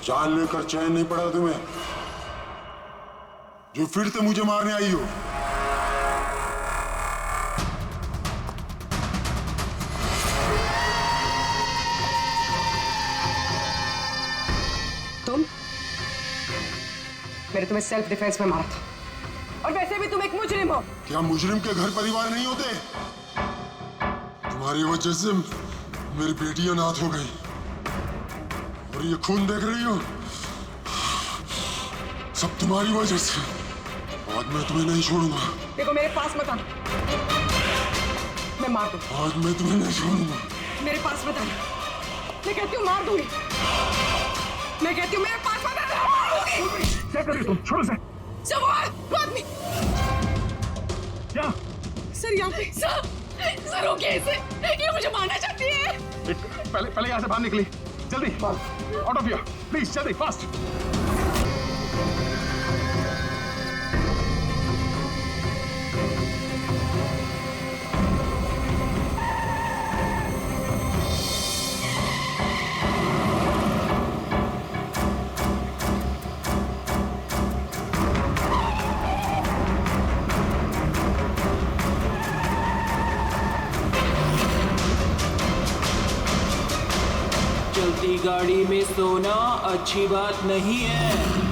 जान लेकर चैन नहीं पड़ा तुम्हें, जो फिर से मुझे मारने आई हो। तुम? मैंने तुम्हें सेल्फ डिफेंस में मारा था, और वैसे भी तुम एक मुजरिम हो। क्या मुजरिम के घर परिवार नहीं होते? तुम्हारी वजह से मेरी बेटी अनाथ हो गई, और ये खून देख रही हो, सब तुम्हारी वजह से। आज मैं तुम्हें नहीं छोड़ूंगा। देखो मेरे पास मत आना, मैं मार दूंगा। आज मैं तुम्हें नहीं छोड़ूंगा। मेरे पास मत आना, मैं कहती हूँ मार दूंगी। मैं कहती हूँ मेरे पास मत आना, मार दूंगी। क्या कर रही हो तुम? छोड़ो से। सब आदमी क्या? सर यहाँ पे। सर रोकिए इसे, ये मुझे मारना चाहती है। पहले यहाँ से बाहर निकली, जल्दी आउट ऑफ हियर प्लीज, जल्दी फास्ट। चलती गाड़ी में सोना अच्छी बात नहीं है।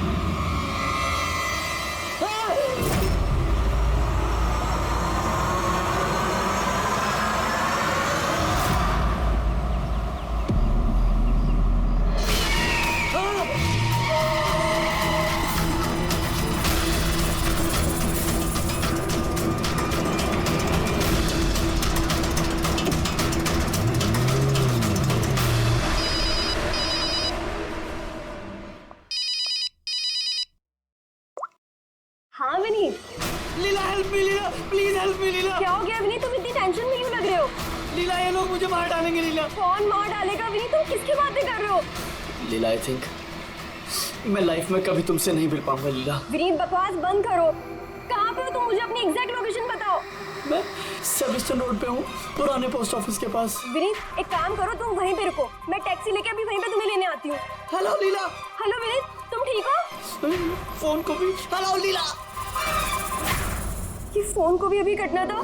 हाँ Vineet. Leela help me, Leela please help me. Leela क्या हो गया विनीत, तुम इतनी टेंशन में क्यों लग रहे हो? लीला ये लोग मुझे मार डालेंगे। लीला कौन मार डालेगा विनीत, तुम किसकी बातें कर रहे हो? लीला आई थिंक मैं लाइफ में कभी तुमसे नहीं मिल पाऊंगा। लीला विनीत बकवास बंद करो। कहाँ पे हो तुम, मुझे अपनी एग्जैक्ट लोकेशन बताओ। मैं सेविस्टन रोड पे हूँ, पुराने पोस्ट ऑफिस के पास। विनीत एक काम करो, तुम वहीं पे रुको, मैं टैक्सी लेके अभी वहीं पे तुम्हें लेने आती हूँ। हेलो लीला। हेलो विनीत, तुम ठीक हो? फोन को भी हेलो लीला। ये फोन को भी अभी कटना था।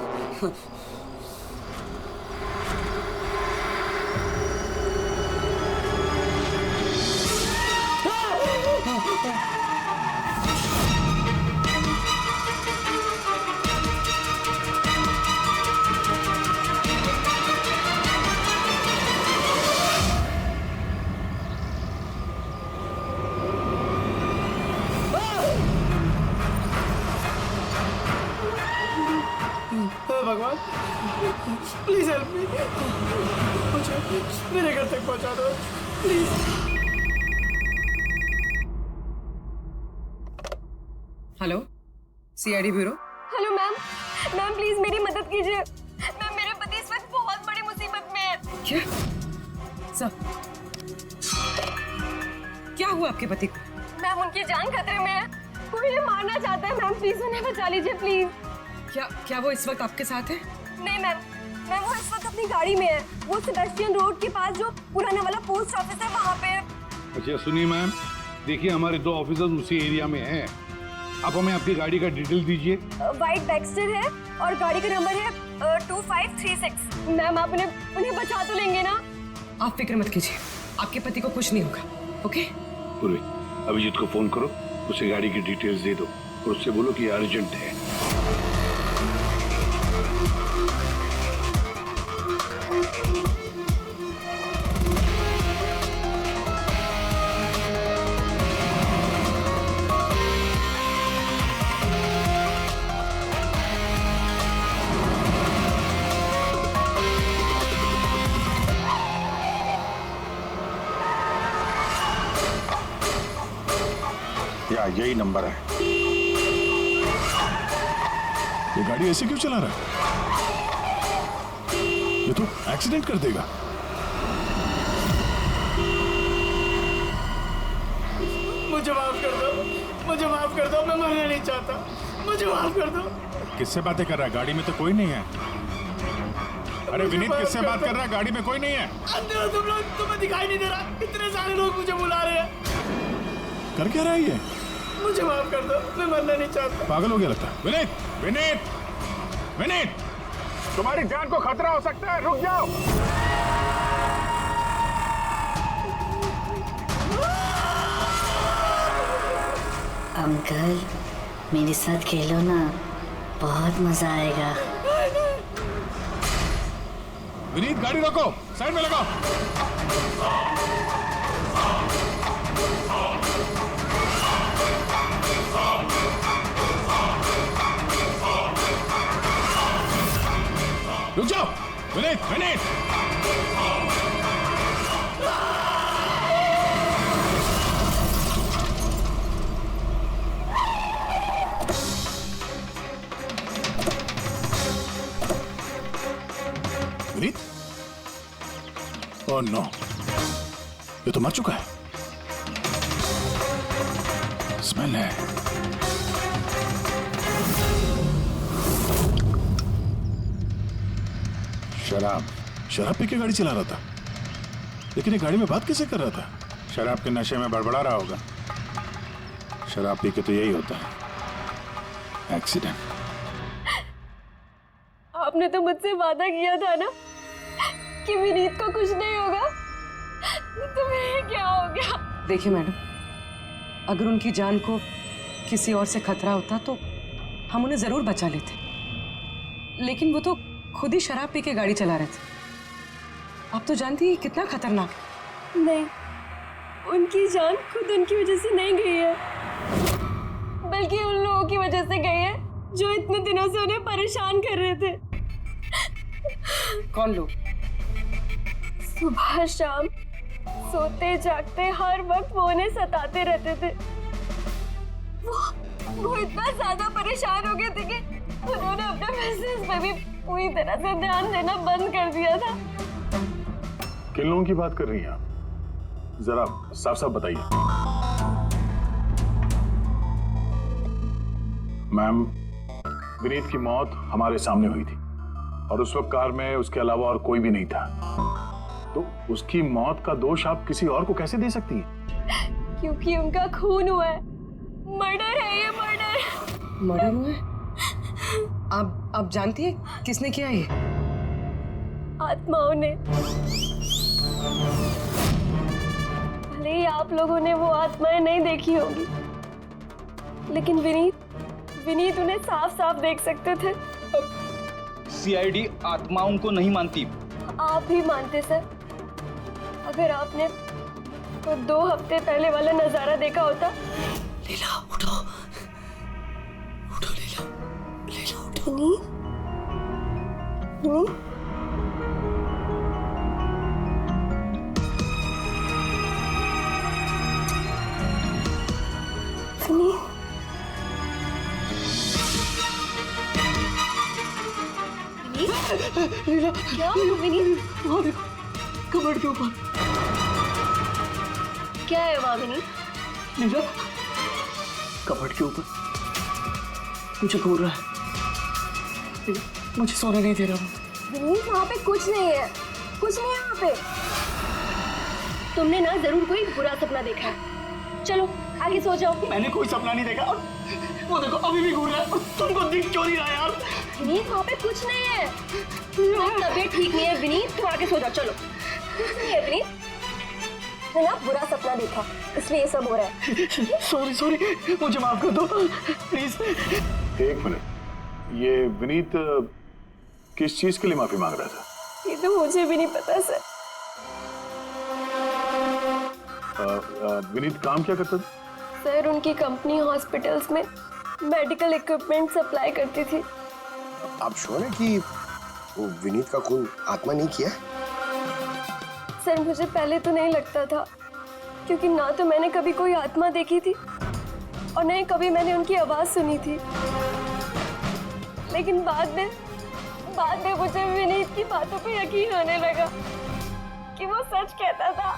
भगवान प्लीज हेल्प मी, मुझे मेरे घर तक पहुंचा दो please. Hello CID bureau. Hello ma'am, ma'am please मेरी मदद कीजिए। मैम मेरे पति इस वक्त बहुत बड़ी मुसीबत में है। क्या सब क्या हुआ आपके पति को? मैम उनकी जान खतरे में है, कोई उन्हें मारना चाहता है। मैम प्लीज उन्हें बचा लीजिए प्लीज। क्या वो इस वक्त आपके साथ है? नहीं मैम, मैम वो इस वक्त अपनी गाड़ी में है। वो सेबेस्टियन रोड के पास जो पुराना वाला पोस्ट ऑफिस है वहाँ पे। अच्छा सुनिए मैम, देखिए हमारे 2 ऑफिसर्स उसी एरिया में हैं। आप हमें आपकी गाड़ी का डिटेल दीजिए। वाइट बैक्स्टर है और गाड़ी का नंबर है 2536। मैम आप उन्हें बचा तो लेंगे ना? आप फिक्र मत कीजिए, आपके पति को कुछ नहीं होगा। ओके पूर्वी, अभिजीत को फोन करो, उसे गाड़ी की डिटेल्स दे दो और उससे बोलो कि अर्जेंट है। या यही नंबर है। ये गाड़ी ऐसे क्यों चला रहा है? ये तो एक्सीडेंट कर देगा। मुझे माफ कर दो, मुझे माफ कर दो, मैं मरना नहीं चाहता, मुझे माफ कर दो। किससे बातें कर रहा है? गाड़ी में तो कोई नहीं है। अरे विनीत किससे बात कर रहा है? गाड़ी में कोई नहीं है। अंदर हो तुम लोग, तुम्हें दिखाई नहीं दे रहा? इतने सारे लोग मुझे बुला रहे हैं। कर क्या रहा है ये? मुझे माफ कर दो, मैं मरना नहीं चाहता। पागल हो गया लगता है। विनीत, विनीत, विनीत, तुम्हारी जान को खतरा हो सकता है, रुक जाओ। अंकल मेरे साथ खेलो ना, बहुत मजा आएगा। विनीत गाड़ी रोको, साइड में लगाओ। रुक जाओ, विनीत, विनीत। विनीत? ओह नो, ये तो मर चुका है। स्मेल है। शराब। शराब पी के गाड़ी चला रहा था, लेकिन ये गाड़ी में बात कैसे कर रहा था? शराब के नशे में बड़बड़ा रहा होगा। शराब पी के तो यही होता है, एक्सीडेंट। आपने तो मुझसे वादा किया था ना कि विनीत को कुछ नहीं होगा, तो फिर क्या हो गया? देखिए मैडम, अगर उनकी जान को किसी और से खतरा होता तो हम उन्हें जरूर बचा लेते, लेकिन वो तो खुद ही शराब पी के गाड़ी चला रहे थे। आप तो जानती हैं कितना खतरनाक है। नहीं, उनकी जान खुद उनकी वजह से नहीं गई है, बल्कि उन लोगों की वजह से गई है जो इतने दिनों से उन्हें परेशान कर रहे थे। कौन लोग? सुबह शाम सोते जागते हर वक्त वो उन्हें सताते रहते थे। वो इतना ज्यादा परेशान हो गए थे कि उन्होंने अपने बिजनेस पे भी पूरी तरह से ध्यान देना बंद कर दिया था। किन लोगों की बात कर रही हैं आप? जरा साफ साफ बताइए। मैम, विनीत की मौत हमारे सामने हुई थी और उस वक्त कार में उसके अलावा और कोई भी नहीं था, तो उसकी मौत का दोष आप किसी और को कैसे दे सकती हैं? क्योंकि उनका खून हुआ है। मर्डर है ये, मर्डर। मर्डर हुआ है? आप जानती है किसने किया ये? आत्माओं ने। भले ही आप लोगों ने वो आत्माएं नहीं देखी होगी, लेकिन विनीत उन्हें साफ साफ देख सकते थे। सीआईडी आत्माओं को नहीं मानती। आप ही मानते सर। अगर आपने वो 2 हफ्ते पहले वाला नजारा देखा होता। लीला उठो, उठो लीला, लीला उठो। विनीत, विनीत, विनीत। क्या विनीत? वहाँ देखो, कबर्ड के ऊपर। क्या है वहाँ विनीत? लीला, कबर्ड के ऊपर मुझे घूर रहा है। मुझे सोने नहीं दे रहा। विनीत, वहाँ पे कुछ नहीं है, कुछ नहीं है वहाँ पे। तुमने ना जरूर कोई बुरा सपना देखा है। चलो आगे सो जाओ। मैंने कोई सपना नहीं देखा और वो देखो अभी भी घूर रहा है और तुमको दिख क्यों नहीं रहा यार? विनीत, वहाँ पे कुछ नहीं है। तबीयत ठीक नहीं है विनीत, तुम आगे सो जाओ। चलो। कुछ नहीं है विनीत, मैंने ना बुरा सपना देखा, इसलिए ये सब हो रहा है। सॉरी सॉरी, मुझे माफ कर दो प्लीज। एक मिनट, ये विनीत किस चीज के लिए माफी मांग रहा था? ये तो मुझे भी नहीं पता सर। विनीत काम क्या करता था? सर, उनकी कंपनी हॉस्पिटल्स में मेडिकल इक्विपमेंट सप्लाई करती थी। आप श्योर हैं कि वो विनीत का खून आत्मा नहीं किया? सर, मुझे पहले तो नहीं लगता था, क्योंकि ना तो मैंने कभी कोई आत्मा देखी थी और न ही कभी मैंने उनकी आवाज सुनी थी। लेकिन बाद में मुझे विनीत की बातों पे यकीन होने लगा कि वो सच कहता था।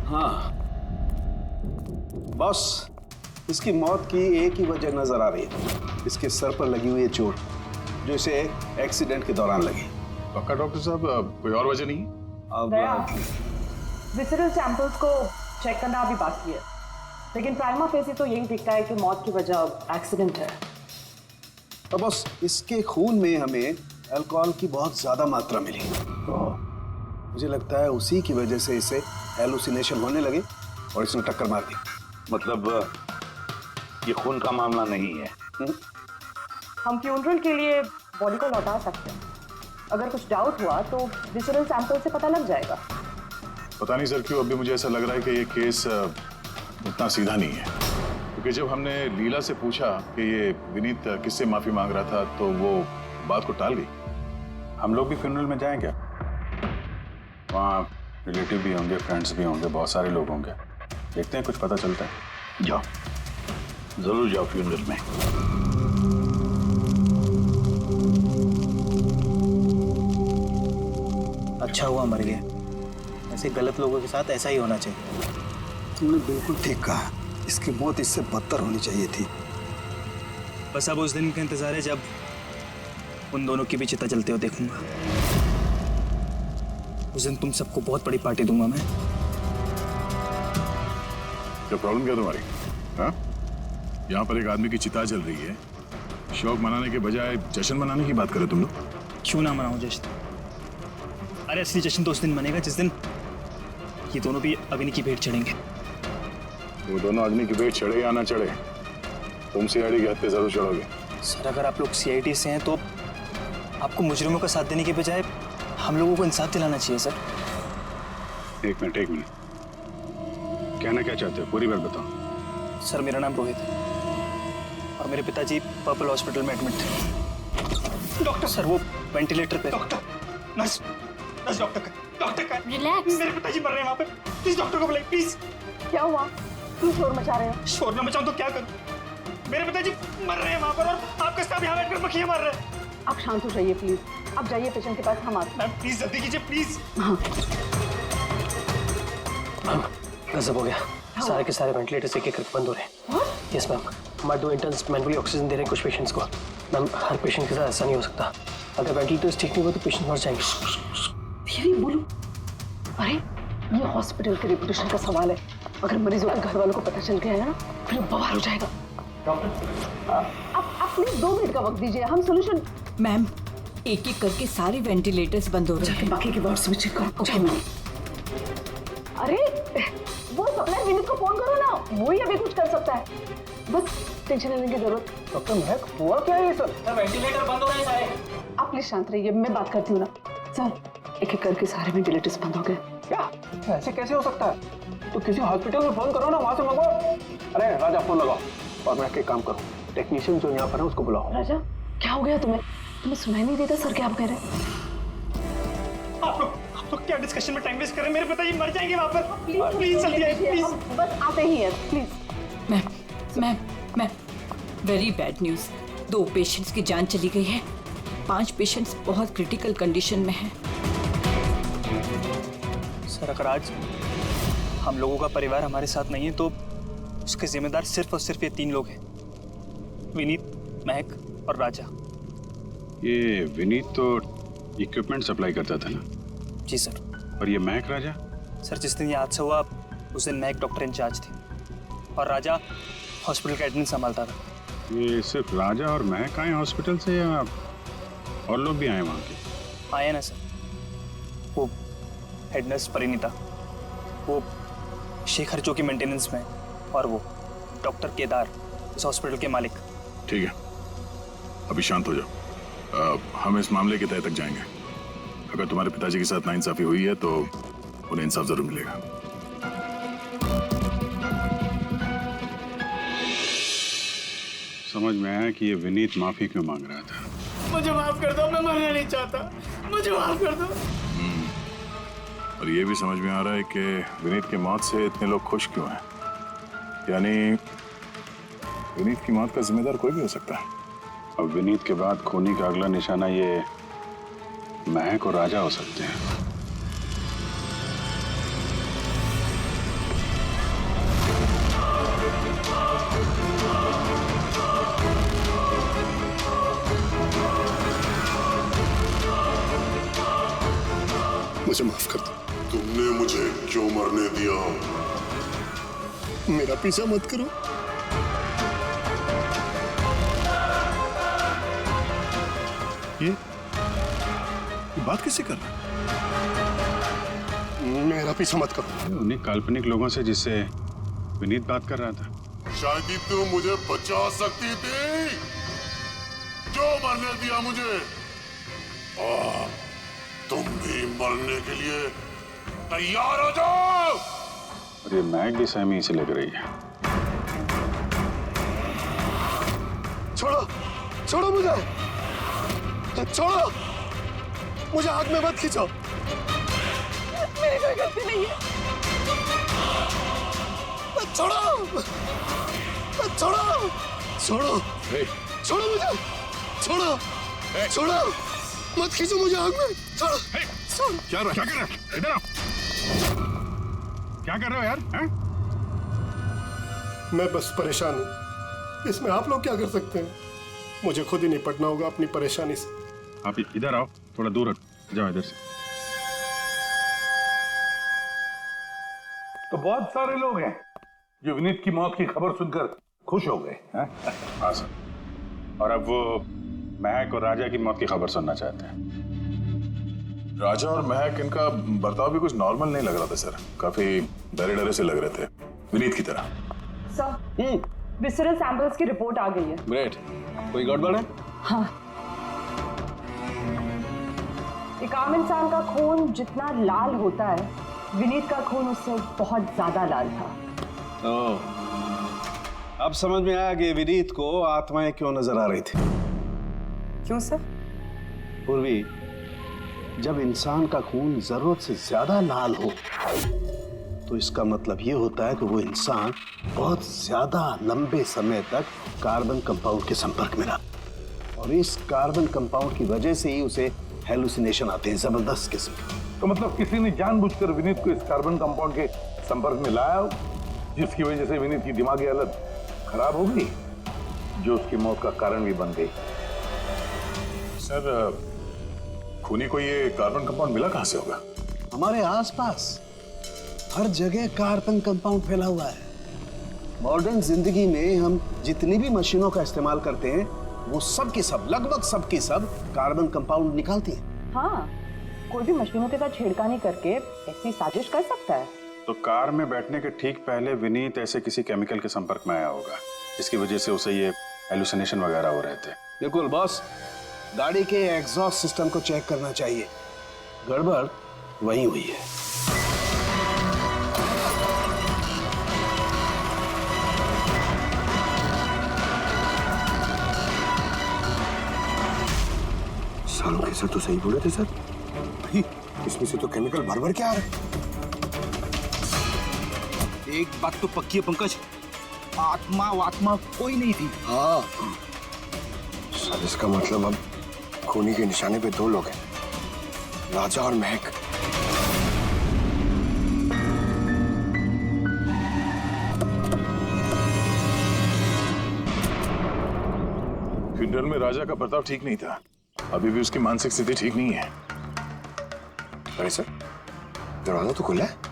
हाँ बॉस, इसकी मौत की एक ही वजह नजर आ रही है, इसके सर पर लगी हुई है चोट, जो इसे एक्सीडेंट के दौरान लगी। पक्का डॉक्टर साहब, कोई और वजह नहीं है? अब विसरल सैंपल्स को चेक करना अभी बाकी है, लेकिन प्राइमा फेसी तो यही दिखता है कि मौत की वजह एक्सीडेंट है। तो बस इसके खून में हमें अल्कोहल की बहुत ज्यादा मात्रा मिली, तो मुझे लगता है उसी की वजह से इसे हेलुसिनेशन होने लगे और इसने टक्कर मार दी। मतलब ये खून का मामला नहीं है। हम फ्यूनरल के लिए बॉडी को लौटा सकते हैं। अगर कुछ डाउट हुआ तो विसरल सैंपल से पता लग जाएगा। पता नहीं सर क्यों अभी मुझे ऐसा लग रहा है कि ये केस उतना सीधा नहीं है, क्योंकि जब हमने लीला से पूछा कि ये विनीत किससे माफी मांग रहा था तो वो बात को टाल गई। हम लोग भी फ्यूनरल में जाएं क्या? वहाँ रिलेटिव भी होंगे, फ्रेंड्स भी होंगे, बहुत सारे लोग होंगे, देखते हैं कुछ पता चलता है। जाओ, जरूर जाओ फ्यूनरल में। अच्छा हुआ मर गया, ऐसे गलत लोगों के साथ ऐसा ही होना चाहिए। तुमने बिल्कुल ठीक कहा, इसकी मौत इससे बदतर होनी चाहिए थी। बस अब उस दिन का इंतजार है जब उन दोनों की भी चिता जलते हो देखूंगा। उस दिन तुम सबको बहुत बड़ी पार्टी दूंगा मैं। क्या प्रॉब्लम क्या तुम्हारी? हाँ, यहाँ पर एक आदमी की चिता जल रही है, शौक मनाने के बजाय जश्न मनाने की बात करो तुम लोग। क्यों ना मनाऊं जश्न? अरे असली जश्न तो उस दिन मनेगा जिस दिन ये दोनों भी अग्नि की भेंट चढ़ेंगे। वो दोनों अग्नि की भेंट चढ़े या ना चढ़े, तुम सीआईडी के हत्थे जरूर चढ़ोगे। सर अगर आप लोग सीआईडी से हैं तो आपको मुजरिमों का साथ देने के बजाय हम लोगों को इंसाफ दिलाना चाहिए सर। एक मिनट, कहना क्या चाहते हो? पूरी बात बताओ। सर मेरा नाम रोहित है और मेरे पिताजी पर्पल हॉस्पिटल में एडमिट थे। डॉक्टर सर वो वेंटिलेटर पे। डॉक्टर, नर्स डॉक्टर का रिलैक्स। मेरे पिताजी मर रहे हैं वहाँ पे, प्लीज डॉक्टर को बुलाइए प्लीज। क्या हुआ? क्यों शोर मचा रहे हो? शोर न मचाऊं तो क्या करूं? मेरे पिताजी मर रहे हैं वहाँ पर और आपके साथ यहाँ बैठकर मक्खियाँ मार रहे हैं। आप शांत हो जाइए प्लीज, आप जाइए पेशेंट के पास, हम आते हैं। मैम प्लीज जल्दी कीजिए प्लीज। हाँ गजब हो गया, सारे के सारे वेंटिलेटर्स एक एक करके बंद हो रहे हैं। यस मैम, हमारे 2 इंटर्न्स मैनुअली ऑक्सीजन दे रहे हैं कुछ पेशेंट्स को। मैम हर पेशेंट के साथ ऐसा नहीं हो सकता, अगर वेंटिलेटर्स ठीक नहीं हुआ तो पेशेंट मर जाएंगे। धीरे बोलो। अरे ये हॉस्पिटल के रेपुटेशन का सवाल है, अगर मरीजों के घर वालों को पता चल गया है ना फिर बवाल हो जाएगा। डॉक्टर आप प्लीज 2 मिनट का वक्त दीजिए, हम सोल्यूशन। मैम एक एक करके सारे वेंटिलेटर्स बंद हो रहे हैं। बाकी के वार्ड्स में चेक करो। Okay ma'am. अरे वो सप्लाई विनीत को फोन करो ना, वो ही अभी कुछ कर सकता है। बस टेंशन लेने की जरूरत। डॉक्टर महक हुआ क्या है ये सर? वेंटिलेटर बंद हो रहे हैं सारे। आप प्लीज शांत रहिए, मैं बात करती हूँ ना। सर एक एक करके सारे वेंटिलेटर्स बंद हो गए। क्या ऐसे कैसे हो सकता है? तो किसी हॉस्पिटल में फोन करो ना, वहां से मंगवाओ। अरे राजा फोन लगाओ और मैं एक काम करो, टेक्नीशियन जो यहाँ पर है उसको बुलाओ। राजा क्या हो गया तुम्हें? तुम्हें सुनाई नहीं देता सर क्या आप कह रहे हैं? आप लोग क्या डिस्कशन में टाइम वेस्ट कर रहे हैं? मेरे पिताजी मर जाएंगे वहाँ पर। प्लीज जल्दी आइए प्लीज। बस आते ही हैं please. Ma'am very bad news, 2 patients की जान चली गई है, 5 पेशेंट्स बहुत क्रिटिकल कंडीशन में हैं। सर अगर आज हम लोगों का परिवार हमारे साथ नहीं है तो उसके जिम्मेदार सिर्फ और सिर्फ ये 3 लोग हैं, विनीत, महक और राजा। ये विनीत तो इक्विपमेंट सप्लाई करता था ना? जी सर। और ये महक राजा? सर जिस दिन ये हादसा हुआ उस दिन महक डॉक्टर इंचार्ज थी और राजा हॉस्पिटल का एडमिन संभालता था। ये सिर्फ राजा और महक आए हॉस्पिटल से या और लोग भी आए वहाँ के? आए ना सर, वो हेड नर्स परिणीता, वो शेखर जो कि मेंटेनेंस में है, और वो डॉक्टर केदार इस हॉस्पिटल के मालिक। ठीक है, अभी शांत हो जाओ। हम इस मामले के तह तक जाएंगे। अगर तुम्हारे पिताजी के साथ नाइंसाफी हुई है तो उन्हें इंसाफ जरूर मिलेगा। समझ में आया कि ये विनीत माफी क्यों मांग रहा था। मुझे माफ कर दो, मैं मरना नहीं चाहता, मुझे माफ कर दो। और ये भी समझ में आ रहा है कि विनीत की मौत से इतने लोग खुश क्यों हैं। यानी विनीत की मौत का जिम्मेदार कोई भी हो सकता है। अब विनीत के बाद खूनी का अगला निशाना ये महक और राजा हो सकते हैं। क्यों मरने दिया? मेरा पीछा मत करो। ये बात किससे कर रहा? मेरा पीछा मत करो। उन्हीं काल्पनिक लोगों से जिससे विनीत बात कर रहा था। शायद ही तू मुझे बचा सकती थी। क्यों मरने दिया मुझे? तुम भी मरने के लिए तैयार हो जाओ। और ये मैग भी सहमी से लग रही है। छोड़ो, छोड़ो मुझे, छोड़ो मुझे, आग में मत खींचो। मेरी कोई गलती नहीं है। छोड़ो, छोड़ो, छोड़ो, छोड़ो मुझे, छोड़ो, छोड़ो, मत खींचो मुझे आग में। छोड़ो, छोड़ो। क्या कर रहे हो? इधर आओ। क्या कर रहे हो यार? हैं? मैं बस परेशान हूँ। इसमें आप लोग क्या कर सकते हैं? मुझे खुद ही निपटना होगा अपनी परेशानी से। आप इधर आओ, थोड़ा दूर हटो। जाओ इधर से। तो बहुत सारे लोग हैं जो विनीत की मौत की खबर सुनकर खुश हो गए हैं। हाँ सर। और अब वो महक और राजा की मौत की खबर सुनना चाहते हैं। राजा और महक, इनका बर्ताव भी कुछ नॉर्मल नहीं लग रहा था सर। काफी डरे डरे से लग रहे थे, विनीत की तरह। सर, विसरल सैंपल्स की रिपोर्ट आ गई है। ग्रेट। कोई गड़बड़ है? हाँ। एक आम इंसान का खून जितना लाल होता है, विनीत का खून उससे बहुत ज्यादा लाल था। अब समझ में आया कि विनीत को आत्माएं क्यों नजर आ रही थी। क्यों सर? पूर्वी, जब इंसान का खून जरूरत से ज्यादा लाल हो तो इसका मतलब ये होता है कि वो इंसान बहुत ज्यादा लंबे समय तक कार्बन कंपाउंड के संपर्क में रहा, और इस कार्बन कंपाउंड की वजह से ही उसे हेलुसिनेशन आते हैं, जबरदस्त किस्म के। तो मतलब किसी ने जानबूझकर विनीत को इस कार्बन कंपाउंड के संपर्क में लाया, जिसकी वजह से विनीत की दिमागी हालत खराब हो गई, जो उसकी मौत का कारण भी बन गई। सर, खूनी को ये कार्बन कंपाउंड मिला कहां से होगा? हमारे आसपास हर जगह कार्बन कंपाउंड फैला हुआ है। मॉडर्न जिंदगी में हम जितनी भी मशीनों का इस्तेमाल करते हैं, वो सब की सब, लगभग सब की सब कार्बन कंपाउंड निकालती हैं। हाँ, कोई भी मशीनों के साथ छेड़खानी करके ऐसी साजिश कर सकता है। तो कार में बैठने के ठीक पहले विनीत ऐसे किसी केमिकल के संपर्क में आया होगा, इसकी वजह से उसे ये हेलुसिनेशन वगैरह हो रहे थे। बिल्कुल बॉस, गाड़ी के एग्जॉस्ट सिस्टम को चेक करना चाहिए। गड़बड़ वहीं हुई है। सालों के सर तो सही बोले थे सर। भाई, इसमें से तो केमिकल भर के आ रहे। एक बात तो पक्की है पंकज, आत्मा कोई नहीं थी। हाँ सर, इसका मतलब अब खूनी के निशाने पे दो लोग हैं, राजा और महक। फ्यूनरल में राजा का बर्ताव ठीक नहीं था। अभी भी उसकी मानसिक स्थिति ठीक नहीं है। अरे सर, दरवाजा तो खुला है।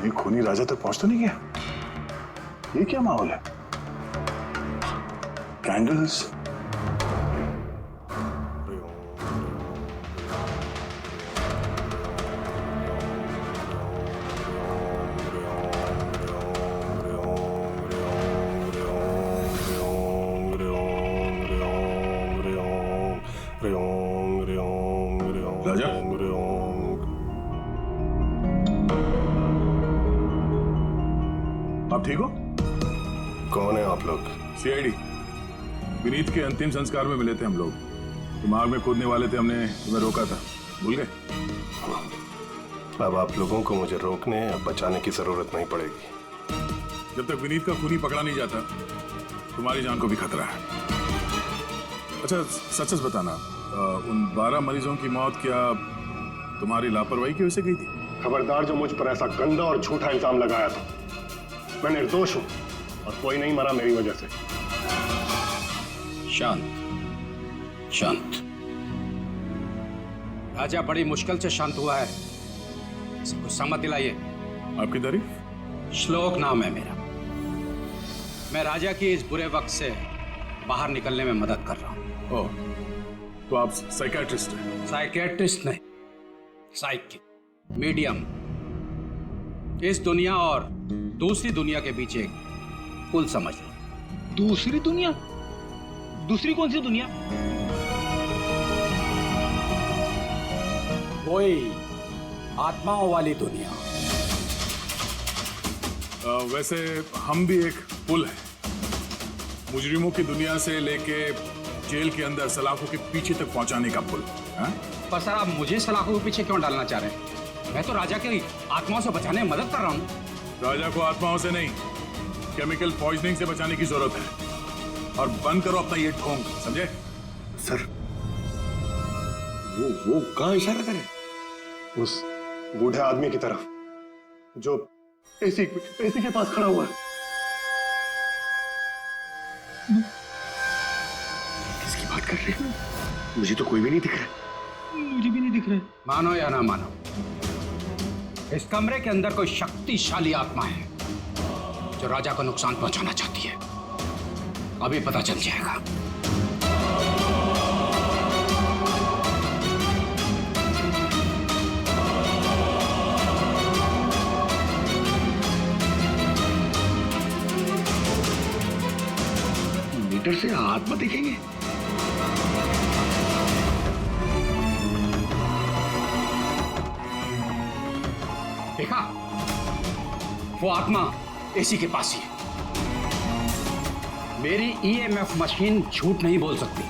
ये खूनी राजा तक पहुंच तो नहीं गया? ये क्या माहौल है? कैंडल्स, राजा, आप ठीक हो? कौन है आप लोग? सीआईडी। विनीत के अंतिम संस्कार में मिले थे हम लोग। दिमाग में कूदने वाले थे, हमने तुम्हें रोका था, भूल गए? अब आप लोगों को मुझे रोकने या बचाने की जरूरत नहीं पड़ेगी। जब तक विनीत का खूनी पकड़ा नहीं जाता, तुम्हारी जान को भी खतरा है। अच्छा, सच सच बताना, उन 12 मरीजों की मौत क्या तुम्हारी लापरवाही की वजह से गई थी? खबरदार जो मुझ पर ऐसा गंदा और झूठा इल्जाम लगाया था। मैं निर्दोष हूं और कोई नहीं मरा मेरी वजह से। शांत शांत। राजा बड़ी मुश्किल से शांत हुआ है, गुस्सा मत दिलाइए। आपकी तारीफ? श्लोक नाम है मेरा। मैं राजा की इस बुरे वक्त से बाहर निकलने में मदद कर रहा हूँ। ओह, तो आप साइकियाट्रिस्ट हैं? साइकियाट्रिस्ट नहीं, साइकिक, मीडियम। इस दुनिया और दूसरी दुनिया के बीच एक पुल समझ लो। दूसरी दुनिया? दूसरी कौन सी दुनिया? वही आत्माओं वाली दुनिया। वैसे हम भी एक पुल है, मुजरिमों की दुनिया से लेके जेल के अंदर सलाखों के पीछे तक पहुंचाने का पुल। पर सर, आप मुझे सलाखों के पीछे क्यों डालना चाह रहे हैं? मैं तो राजा की आत्माओं से बचाने में मदद कर रहा हूँ। राजा को आत्माओं से नहीं, केमिकल पॉइजनिंग से बचाने की जरूरत है। और बंद करो अपना ये ढोंग, समझे? सर, वो कहाँ इशारा करे? उस बूढ़े आदमी की तरफ जो एसी के पास खड़ा हुआ है। किसकी बात कर रहे हैं? मुझे तो कोई भी नहीं दिख रहा। मुझे भी नहीं दिख रहा है। मानो या ना मानो, इस कमरे के अंदर कोई शक्तिशाली आत्मा है जो राजा को नुकसान पहुंचाना चाहती है। अभी पता चल जाएगा। मीटर से आत्मा देखेंगे? देखा, वो आत्मा एसी के पास ही है। मेरी ईएमएफ मशीन झूठ नहीं बोल सकती।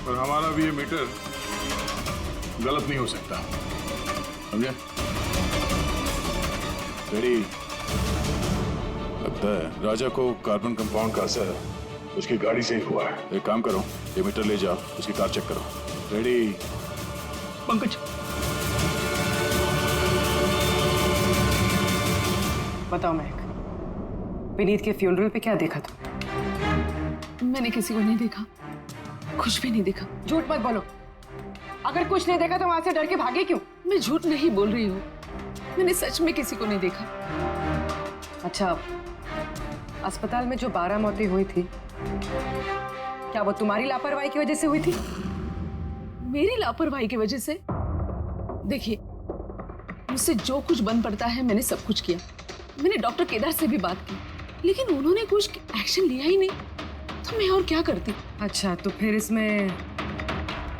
पर हमारा भी ये मीटर गलत नहीं हो सकता, समझे? रेडी? लगता है राजा को कार्बन कंपाउंड का असर उसकी गाड़ी से ही हुआ है। एक काम करो, ये मीटर ले जाओ, उसकी कार चेक करो। रेडी? पंकज, बताओ महक, विनीत के फ्यूनरल पे क्या देखा तुम? मैंने किसी को नहीं देखा, कुछ भी नहीं देखा। झूठ मत बोलो। अगर कुछ नहीं देखा तो वहां से डर के भागे क्यों? मैं झूठ नहीं बोल रही हूँ, मैंने सच में किसी को नहीं देखा। अच्छा, अस्पताल में जो 12 मौतें हुई थी, क्या वो तुम्हारी लापरवाही की वजह से हुई थी? मेरी लापरवाही की वजह से? देखिए, मुझसे जो कुछ बन पड़ता है मैंने सब कुछ किया। मैंने डॉक्टर केदार से भी बात की, लेकिन उन्होंने कुछ एक्शन लिया ही नहीं, तो मैं और क्या करती? अच्छा, तो फिर इसमें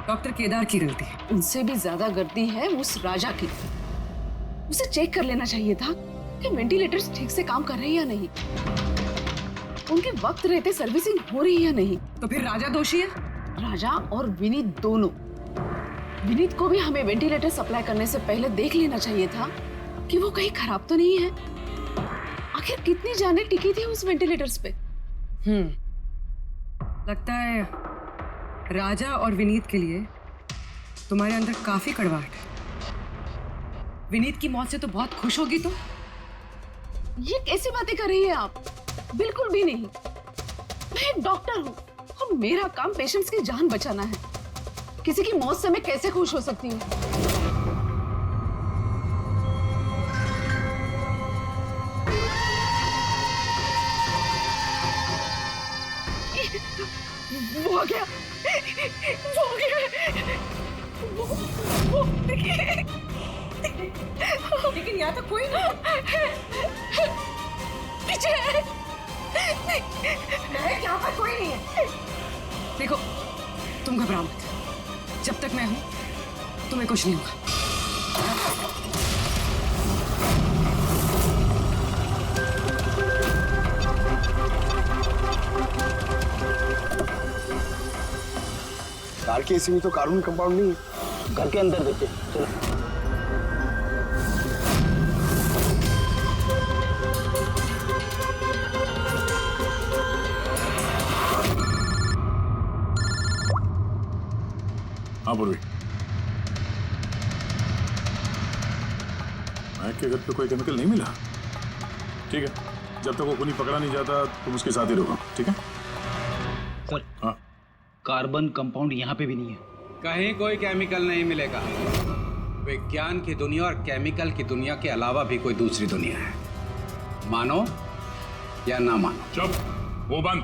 डॉक्टर केदार की गलती है? उनसे भी ज्यादा गलती है उस राजा की। उसे चेक कर लेना चाहिए था कि वेंटिलेटर्स ठीक से काम कर रहे हैं या नहीं, उनके वक्त रहते सर्विसिंग हो रही है या नहीं। तो फिर राजा दोषी है? राजा और विनीत दोनों। विनीत को भी हमें वेंटिलेटर सप्लाई करने से पहले देख लेना चाहिए था कि वो कहीं खराब तो नहीं है। आखिर कितनी जानें टिकी थी उस वेंटिलेटर्स पे? लगता है राजा और विनीत के लिए तुम्हारे अंदर काफी कड़वाहट है। विनीत की मौत से तो बहुत खुश होगी तुम। ये कैसी बातें कर रही है आप? बिल्कुल भी नहीं। मैं एक डॉक्टर हूँ और मेरा काम पेशेंट्स की जान बचाना है। किसी की मौत से मैं कैसे खुश हो सकती हूँ? वो आ गया, वो आ गया, वो देखिए। लेकिन यहाँ तो कोई नहीं। पीछे है। यहाँ पर कोई नहीं है। देखो, तुम घबराओ मत। जब तक मैं हूं तुम्हें कुछ नहीं होगा। कार के एसी में तो कार्बन कंपाउंड नहीं है। घर के अंदर देखते, चलो। हाँ पूर्वी, महक के घर पे कोई केमिकल नहीं मिला? ठीक है, जब तक वो खूनी पकड़ा नहीं जाता तुम उसके साथ ही रहो, ठीक है? सर, हाँ, कार्बन कंपाउंड यहाँ पे भी नहीं है। कहीं कोई केमिकल नहीं मिलेगा। विज्ञान की दुनिया और केमिकल की दुनिया के अलावा भी कोई दूसरी दुनिया है, मानो या ना मानो। चुप, वो बंद।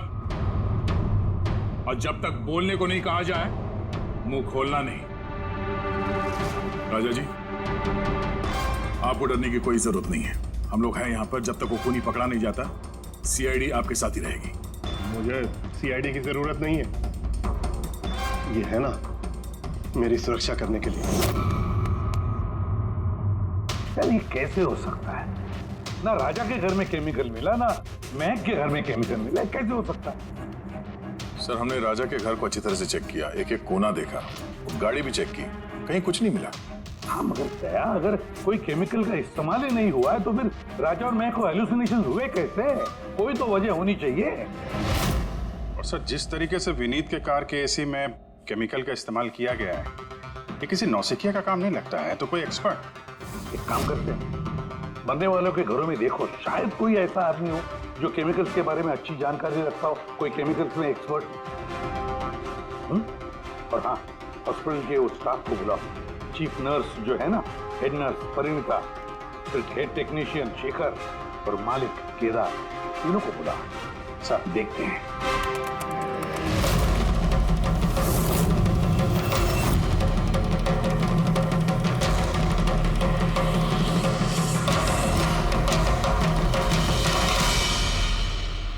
और जब तक बोलने को नहीं कहा जाए मुंह खोलना नहीं। राजा जी, आपको डरने की कोई जरूरत नहीं है। हम लोग हैं यहाँ पर, जब तक वो खूनी पकड़ा नहीं जाता सीआईडी आपके साथ ही रहेगी। मुझे सीआईडी की जरूरत नहीं है, ये है ना मेरी सुरक्षा करने के लिए। यार ये कैसे हो सकता है? ना राजा के घर में केमिकल मिला, ना महक के घर में केमिकल मिला, कैसे हो सकता है? सर, हमने राजा के घर को अच्छी तरह से चेक किया, एक एक कोना देखा, गाड़ी भी चेक की, कहीं कुछ नहीं मिला। हाँ मगर दया, अगर कोई केमिकल का इस्तेमाल ही नहीं हुआ है तो फिर राजा और महक को हेलुसिनेशन हुए कैसे? कोई तो वजह होनी चाहिए। और सर, जिस तरीके से विनीत के कार के एसी में केमिकल का इस्तेमाल किया गया है, ये किसी नौसिखिया का काम नहीं लगता है, तो कोई एक्सपर्ट। एक काम करते हैं, मरने वालों के घरों में देखो, शायद कोई ऐसा आदमी हो जो केमिकल्स के बारे में अच्छी जानकारी रखता हो, कोई केमिकल्स में एक्सपर्ट। और हाँ, हॉस्पिटल के उस स्टाफ को बुलाओ, चीफ नर्स जो है ना, हेड नर्स परिणीता, फिर हेड टेक्नीशियन शेखर और मालिक केदार, तीनों को बुलाओ। सब देखते हैं।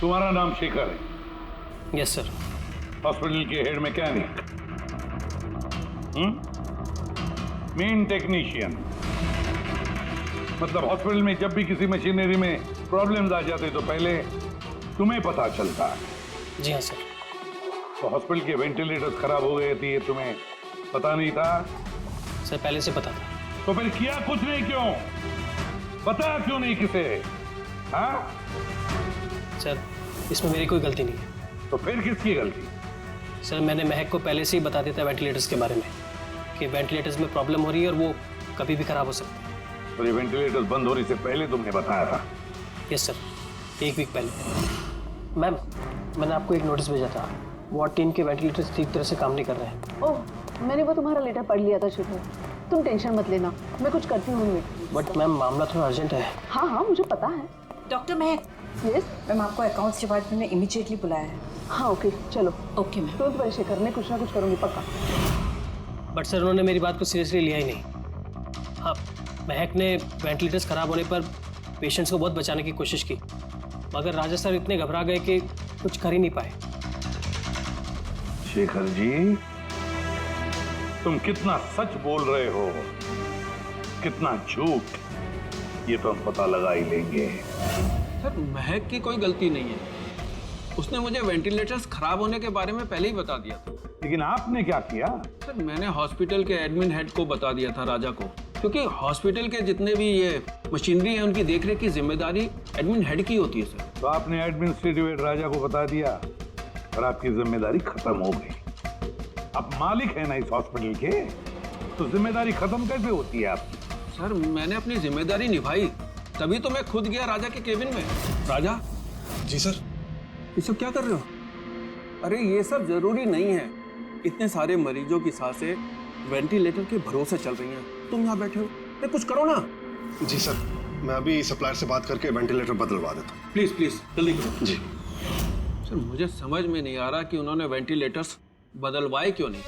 तुम्हारा नाम शेखर है? Yes sir. हॉस्पिटल के हेड मैकेनिक, मेन टेक्नीशियन, मतलब हॉस्पिटल में जब भी किसी मशीनरी में प्रॉब्लम्स आ जाते तो पहले तुम्हें पता चलता है। जी हाँ सर। तो हॉस्पिटल के वेंटिलेटर्स खराब हो गए थे, ये तुम्हें पता नहीं था? सर पहले से पता था। तो फिर किया कुछ नहीं क्यों? बताया क्यों नहीं किसे? हाँ सर, इसमें मेरी कोई गलती नहीं है। तो फिर किसकी गलती? सर, मैंने महक को पहले से ही बता दिया था वेंटिलेटर्स के बारे में कि वेंटिलेटर्स में प्रॉब्लम हो रही है और वो कभी भी खराब हो सकती है। तो ये वेंटिलेटर्स बंद होने से पहले तुमने बताया था? यस सर, 1 वीक पहले। मैम, मैंने आपको एक नोटिस भेजा था, वार्ड टीम के वेंटिलेटर्स ठीक तरह से काम नहीं कर रहे हैं। ओह, मैंने वो तुम्हारा लेटर पढ़ लिया था शुरू। तुम टेंशन मत लेना, मैं कुछ करती हूँ। बट मैम, मामला थोड़ा अर्जेंट है। हाँ हाँ, मुझे पता है। डॉक्टर महक। यस मैम, आपको अकाउंट्स डिपार्टमेंट में इमीडिएटली बुलाया है। हाँ ओके, चलो। Okay ma'am. तुरंत परेशान करने कुछ ना कुछ करूँगी पक्का। बट सर, उन्होंने मेरी बात को सीरियसली लिया ही नहीं। हाँ, महक ने वेंटिलेटर्स खराब होने पर पेशेंट्स को बहुत बचाने की कोशिश की, मगर राजा सर इतने घबरा गए कि कुछ कर ही नहीं पाए। शेखर जी, तुम कितना सच बोल रहे हो, कितना झूठ, ये तो हम पता लगा ही लेंगे। सर, महक की कोई गलती नहीं है, उसने मुझे वेंटिलेटर्स खराब होने के बारे में पहले ही बता दिया था। लेकिन आपने क्या किया? सर, मैंने हॉस्पिटल के एडमिन हेड को बता दिया था, राजा को, क्योंकि हॉस्पिटल के जितने भी ये मशीनरी है उनकी देखरेख की जिम्मेदारी एडमिन हेड की होती है सर। तो आपने एडमिनिस्ट्रेटिव हेड राजा को बता दिया और आपकी जिम्मेदारी खत्म हो गई। आप मालिक है ना इस हॉस्पिटल के, तो जिम्मेदारी खत्म कैसे होती है आपकी? सर, मैंने अपनी जिम्मेदारी निभाई, तभी तो मैं खुद गया राजा के केबिन में। राजा। जी सर। ये सब क्या कर रहे हो? अरे ये सब जरूरी नहीं है, इतने सारे मरीजों की सांसें वेंटिलेटर के भरोसे चल रही हैं, तुम यहाँ बैठे हो, अरे कुछ करो ना। जी सर, मैं अभी सप्लायर से बात करके वेंटिलेटर बदलवा देता हूँ। प्लीज प्लीज जल्दी करो। जी सर, मुझे समझ में नहीं आ रहा कि उन्होंने वेंटिलेटर्स बदलवाए क्यों नहीं।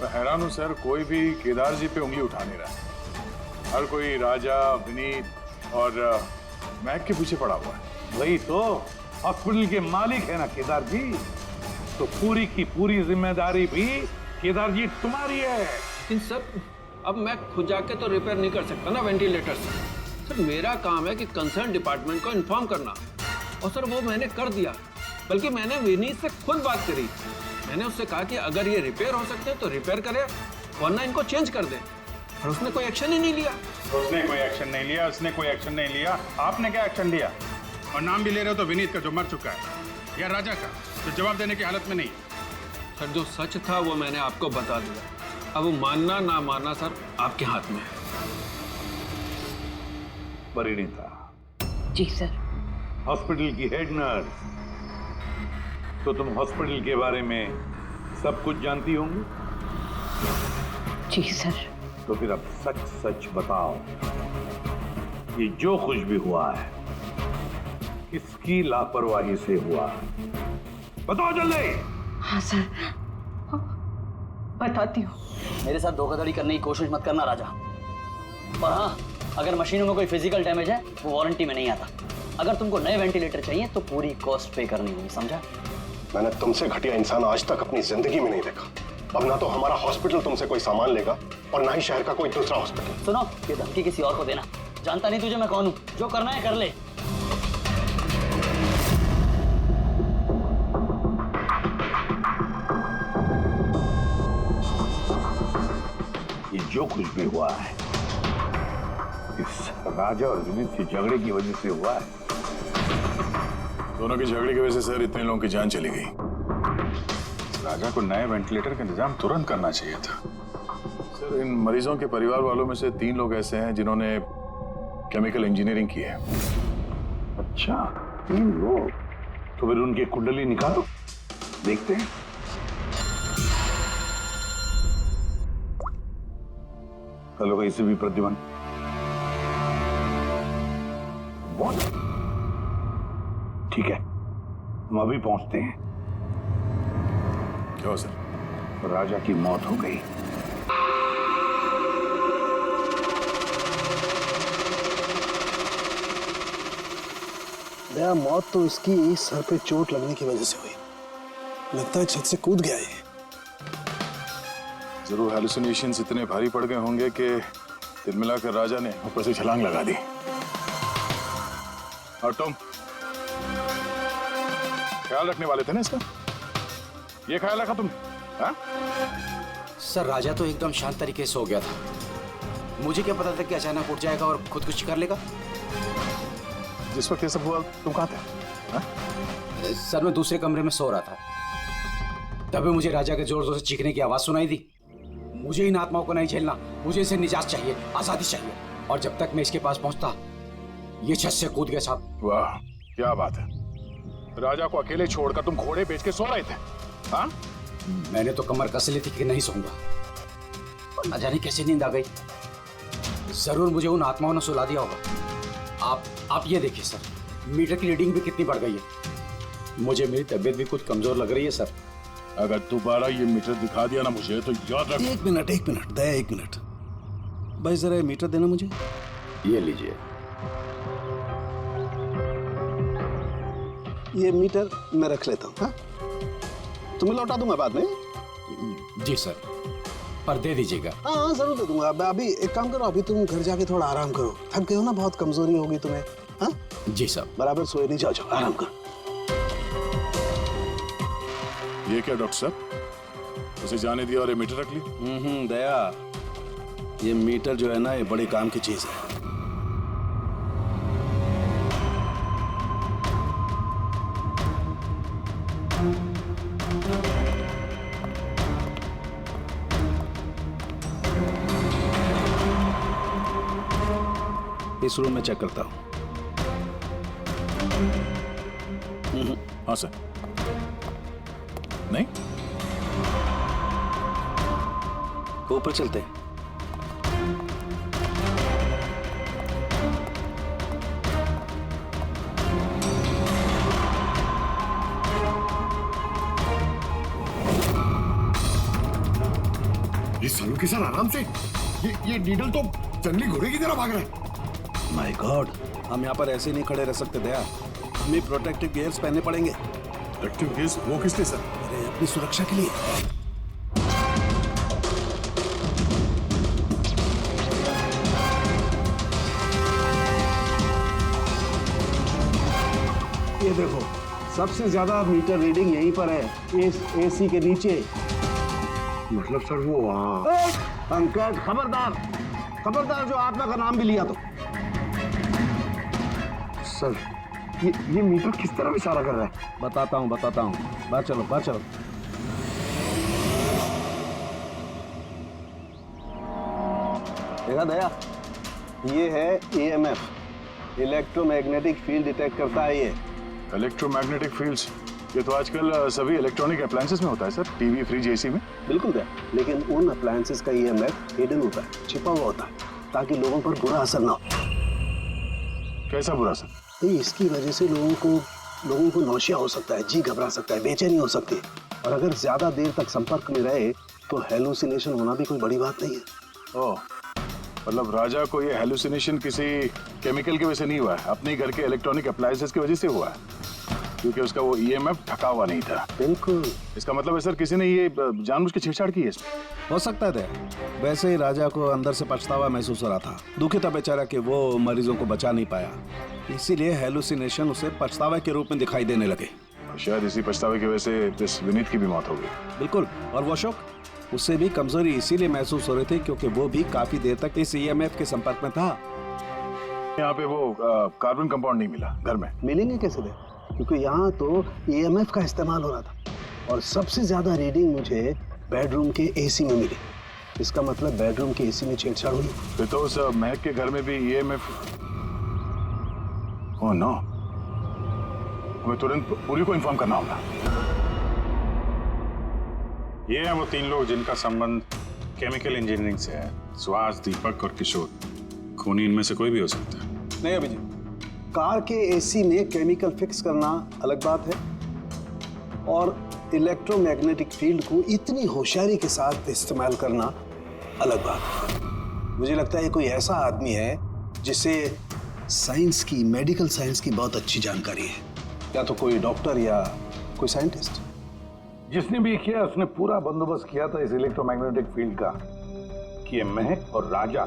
मैं हैरान हूँ सर, कोई भी केदार जी पे उंगली उठा नहीं रहा। हर कोई राजा, विनीत और महक के पीछे पड़ा हुआ है। वही तो, हॉस्पिटल के मालिक है ना केदार जी, तो पूरी की पूरी जिम्मेदारी भी केदार जी तुम्हारी है। लेकिन सर, अब मैं खुद जाके तो रिपेयर नहीं कर सकता ना वेंटिलेटर्स। सर, मेरा काम है कि कंसर्न डिपार्टमेंट को इन्फॉर्म करना, और सर वो मैंने कर दिया। बल्कि मैंने विनीत से खुद बात करी, मैंने उससे कहा कि अगर ये रिपेयर हो सकते हैं तो रिपेयर करे, वरना इनको चेंज कर दे, और उसने कोई एक्शन ही नहीं लिया। उसने कोई एक्शन नहीं लिया, उसने कोई एक्शन नहीं लिया। आपने क्या एक्शन लिया? और नाम भी ले रहे हो तो विनीत का जो मर चुका है, या राजा का जो जवाब देने की हालत में नहीं। सर, जो सच था वो मैंने आपको बता दिया, अब मानना ना मानना सर आपके हाथ में है। परिणीता। जी सर। हॉस्पिटल की हेड नर्स, तो तुम हॉस्पिटल के बारे में सब कुछ जानती होंगी। जी सर। तो फिर अब सच सच बताओ, ये जो कुछ भी हुआ है किसकी लापरवाही से हुआ? बताओ जल्दी। हाँ सर, बताती हूँ। मेरे साथ धोखाधड़ी करने की कोशिश मत करना राजा। और हाँ, अगर मशीनों में कोई फिजिकल डैमेज है वो वारंटी में नहीं आता। अगर तुमको नए वेंटिलेटर चाहिए तो पूरी कॉस्ट पे करनी होगी, समझा? मैंने तुमसे घटिया इंसान आज तक अपनी जिंदगी में नहीं देखा। अब ना तो हमारा हॉस्पिटल तुमसे कोई सामान लेगा और ना ही शहर का कोई दूसरा हॉस्पिटल। सुनो, ये धमकी किसी और को देना। जानता नहीं तुझे मैं कौन हूँ। जो करना है कर ले। ये जो कुछ भी हुआ है इस राजा और विनीत के झगड़े की वजह से हुआ है। दोनों के झगड़े की वजह से सर इतने लोगों की जान चली गई। राजा को नए वेंटिलेटर का इंतजाम तुरंत करना चाहिए था। सर, इन मरीजों के परिवार वालों में से 3 लोग ऐसे हैं जिन्होंने केमिकल इंजीनियरिंग की है। अच्छा, 3 लोग? तो फिर उनकी कुंडली निकालो, देखते हैं। हेलो, कैसे भी प्रद्युमन? ठीक है, हम अभी पहुंचते हैं। क्या सर? राजा की मौत हो गई। दया, मौत तो इसकी सर पे चोट लगने की वजह से हुई। लगता है छत से कूद गया ये। जरूर हैलुसिनेशंस इतने भारी पड़ गए होंगे कि दिल मिलाकर राजा ने ऊपर से छलांग लगा दी। और तुम ख्याल रखने वाले थे ना इसका? ये ख्याल रखा तुम? हाँ? सर, राजा तो एकदम शांत तरीके से हो गया था। मुझे क्या पता था कि अचानक उठ जाएगा और खुदकुशी कर लेगा। जिस वक्त ये सब हुआ तुम कहाँ थे? हाँ? सर, मैं दूसरे कमरे में सो रहा था। तभी मुझे राजा के जोर जोर से चीखने की आवाज सुनाई दी। मुझे इन आत्माओं को नहीं झेलना, मुझे इसे निजात चाहिए, आजादी चाहिए। और जब तक मैं इसके पास पहुंचता, ये छत से कूद गया साहब। वाह, क्या बात है। राजा को अकेले छोड़कर तुम घोड़े बेच के सो रहे थे? हाँ? मैंने तो कमर कस ली थी कि नहीं सोऊंगा, और न जाने कैसे नींद आ गई। जरूर मुझे उन आत्माओं ने सुला दिया होगा। आप ये देखिए सर, मीटर की रीडिंग भी कितनी बढ़ गई है। मुझे मेरी तबीयत भी कुछ कमजोर लग रही है सर। अगर दोबारा ये मीटर दिखा दिया ना मुझे तो याद रख। एक मिनट दया, 1 मिनट भाई, जरा मीटर देना मुझे। ये लीजिए। ये मीटर मैं रख लेता हूँ। हाँ, तुम्हें लौटा दूंगा बाद में। जी सर, पर दे दीजिएगा। हाँ, जरूर दे दूंगा। अभी एक काम करो, अभी तुम घर जाके थोड़ा आराम करो। थक गए हो ना, बहुत कमजोरी होगी तुम्हें। हाँ जी साहब। बराबर सोए नहीं, जाओ आराम करो। ये क्या डॉक्टर साहब, उसे जाने दिया और ये मीटर रख ली? दया, ये मीटर जो है ना, ये बड़े काम की चीज है। इस रूम में चेक करता हूं। हाँ सर। नहीं, ऊपर चलते हैं। ये सालों के सर आराम से, ये नीडल तो जंगली घोड़े की तरह भाग रहा है। माय गॉड, हम यहाँ पर ऐसे नहीं खड़े रह सकते दया। हमें प्रोटेक्टिव गियर्स पहनने पड़ेंगे। Protective gears? वो किस लिए सर? अरे अपनी सुरक्षा के लिए। ये देखो, सबसे ज्यादा मीटर रीडिंग यहीं पर है, इस एसी के नीचे। मतलब सर वो पंकज, खबरदार जो आत्मा का नाम भी लिया तो। सर, ये मीटर किस तरह इशारा कर रहा है? बताता हूँ। बाहर चलो। देखा दया, ये है EMF, इलेक्ट्रोमैग्नेटिक फील्ड डिटेक्ट करता है ये। इलेक्ट्रोमैग्नेटिक फील्ड्स, ये तो आजकल सभी इलेक्ट्रॉनिक अप्लायंसेस में होता है सर, टीवी, फ्रिज, एसी में। बिल्कुल है, लेकिन उन अप्लायंसेस का ईएमएफ हिडन होता है, छिपा हुआ होता है, ताकि लोगों पर बुरा असर ना हो। कैसा बुरा असर? इसकी वजह से लोगों को नौशिया हो सकता है, जी घबरा सकता है, बेचैनी हो सकती है, और अगर ज्यादा देर तक संपर्क में रहे तो हेलुसिनेशन होना भी कोई बड़ी बात नहीं है। ओह, मतलब राजा को ये हेलुसिनेशन किसी केमिकल की वजह से नहीं हुआ है, अपने घर के इलेक्ट्रॉनिक अप्लायंसेस की वजह से हुआ है, क्योंकि उसका वो ईएमएफ ढका हुआ नहीं था। बिल्कुल। इसका मतलब है सर किसी ने ये जानबूझ के छेड़छाड़ की है इसमें। हो सकता है। वैसे ही राजा को अंदर से पछतावा महसूस हो रहा था, दुखी था बेचारा कि वो मरीजों को बचा नहीं पाया, इसीलिए हेलुसिनेशन उसे पछतावा के रूप में दिखाई देने लगे। शायद इसी पछतावे की वजह से इस विनीत की भी मौत हो गई। बिल्कुल, और वो अशोक, उससे भी कमजोरी इसीलिए महसूस हो रही थी क्योंकि वो भी काफी देर तक इस ईएमएफ के संपर्क में था। यहाँ पे वो कार्बन कंपाउंड नहीं मिला घर में। मिलेंगे कैसे थे? क्योंकि यहाँ तो ईएमएफ का इस्तेमाल हो रहा था, और सबसे ज्यादा रीडिंग मुझे बेडरूम के एसी में मिली। इसका मतलब बेडरूम के एसी में छेड़छाड़ हुई। फिर तो उस महक के घर में भी ईएमएफ। ओह नो, हमें तुरंत पुलिस को इन्फॉर्म करना होगा। ये हैं वो 3 लोग जिनका संबंध केमिकल इंजीनियरिंग से है, सुहास, दीपक और किशोर। खूनी इनमें से कोई भी हो सकता है। नहीं अभिजीत, कार के एसी में केमिकल फिक्स करना अलग बात है, और इलेक्ट्रोमैग्नेटिक फील्ड को इतनी होशियारी के साथ इस्तेमाल करना अलग बात है। मुझे लगता है कोई ऐसा आदमी है जिसे साइंस की, मेडिकल साइंस की बहुत अच्छी जानकारी है, या तो कोई डॉक्टर या कोई साइंटिस्ट। जिसने भी किया उसने पूरा बंदोबस्त किया था इस इलेक्ट्रोमैग्नेटिक फील्ड का, कि ये महक और राजा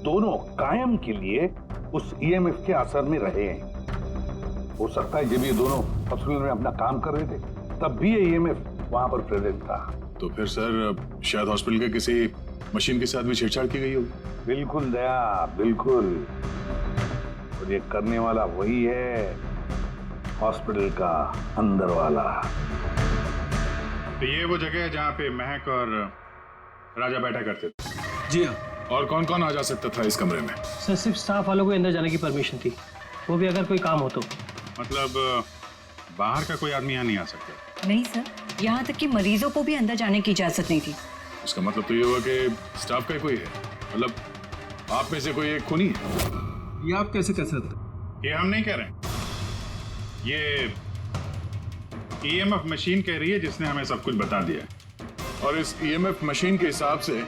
दोनों कायम के लिए उस ईएमएफ के असर में रहे हैं। हो सकता है जब ये दोनों हॉस्पिटल में अपना काम कर रहे थे तब भी ये ईएमएफ वहां पर प्रेजेंट था। तो फिर सर शायद हॉस्पिटल के किसी मशीन के साथ भी छेड़छाड़ की गई होगी। बिल्कुल दया, बिल्कुल। और ये करने वाला वही है, हॉस्पिटल का अंदर वाला। तो ये वो जगह है जहाँ पे महक और राजा बैठा करते थे। जी हाँ। और कौन कौन आ जा सकता था इस कमरे में? सर सिर्फ स्टाफ वालों को अंदर जाने की परमिशन थी, वो भी अगर कोई काम हो तो। मतलब बाहर का कोई आदमी यहाँ नहीं आ सकता? नहीं सर, यहाँ तक कि मरीजों को भी अंदर जाने की इजाजत नहीं थी। इसका मतलब तो ये हुआ कि स्टाफ का कोई है, मतलब आप में से कोई एक खूनी है। ये आप कैसे कह सकते? ये हम नहीं कह रहे हैं, ये ईएमएफ मशीन कह रही है जिसने हमें सब कुछ बता दिया है। और इस ईएमएफ मशीन के हिसाब से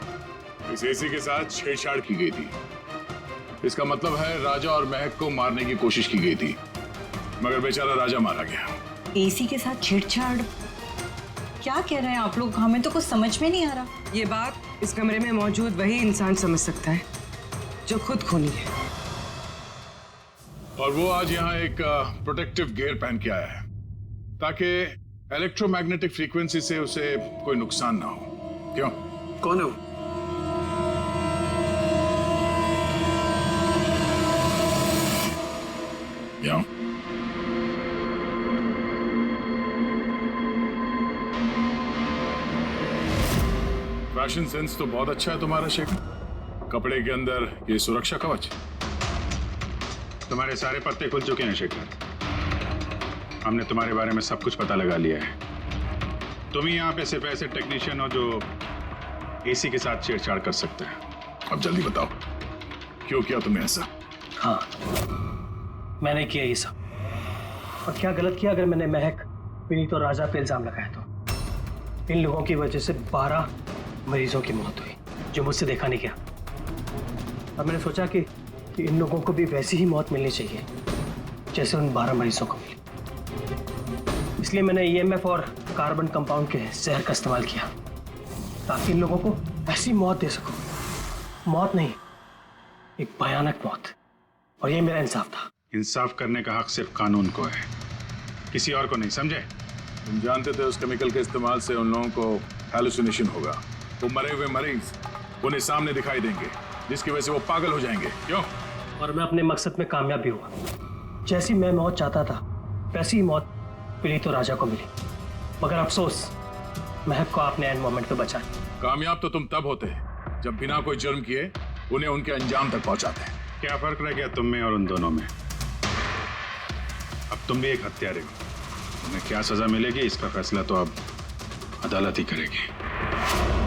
इस एसी के साथ छेड़छाड़ की गई थी। इसका मतलब है राजा और महक को मारने की कोशिश की गई थी, मगर बेचारा राजा मारा गया। एसी के साथ छेड़छाड़? क्या कह रहे हैं आप लोग? हमें तो कुछ समझ में नहीं आ रहा। ये बात इस कमरे में मौजूद वही इंसान समझ सकता है जो खुद खूनी है। और वो आज यहाँ एक प्रोटेक्टिव गियर पहन के आया है ताकि इलेक्ट्रोमैग्नेटिक फ्रीक्वेंसी से उसे कोई नुकसान ना हो। क्यों? कौन है वो? क्यों? फैशन सेंस तो बहुत अच्छा है तुम्हारा शेखर। कपड़े के अंदर ये सुरक्षा कवच। तुम्हारे सारे पत्ते खुल चुके हैं शेखर। हमने तुम्हारे बारे में सब कुछ पता लगा लिया है। तुम ही यहाँ पे सिर्फ ऐसे टेक्नीशियन हो जो एसी के साथ छेड़छाड़ कर सकते हैं। अब जल्दी बताओ, क्यों किया तुमने ऐसा? हाँ, मैंने किया ये सब। और क्या गलत किया अगर मैंने महक, विनीत और राजा पे इल्जाम लगाया तो? इन लोगों की वजह से 12 मरीजों की मौत हुई जो मुझसे देखा नहीं गया। अब मैंने सोचा कि इन लोगों को भी वैसी ही मौत मिलनी चाहिए जैसे उन 12 मरीजों को मिली। इसलिए मैंने ईएमएफ और कार्बन कंपाउंड के जहर का इस्तेमाल किया ताकि इन लोगों को ऐसी मौत दे सकूं। मौत नहीं, एक भयानक मौत। और ये मेरा इंसाफ था। इंसाफ करने का हक सिर्फ कानून को है, किसी और को नहीं, समझे? तुम जानते थे उस केमिकल के इस्तेमाल से उन लोगों को हैलुसिनेशन होगा। वो मरे हुए मरीज उन्हें सामने दिखाई देंगे जिसकी वजह से वो पागल हो जाएंगे। क्यों? और मैं अपने मकसद में कामयाब भी हुआ। जैसी मैं मौत चाहता था वैसी ही मौत विनीत और राजा को मिली। मगर अफसोस, महक को आपने एंड मोमेंट पे बचा। कामयाब तो तुम तब होते जब बिना कोई जुर्म किए उन्हें उनके अंजाम तक पहुंचाते। क्या फर्क रह गया तुम में और उन दोनों में? अब तुम भी एक हत्यारे हो। तुम्हें क्या सजा मिलेगी इसका फैसला तो अब अदालत ही करेगी।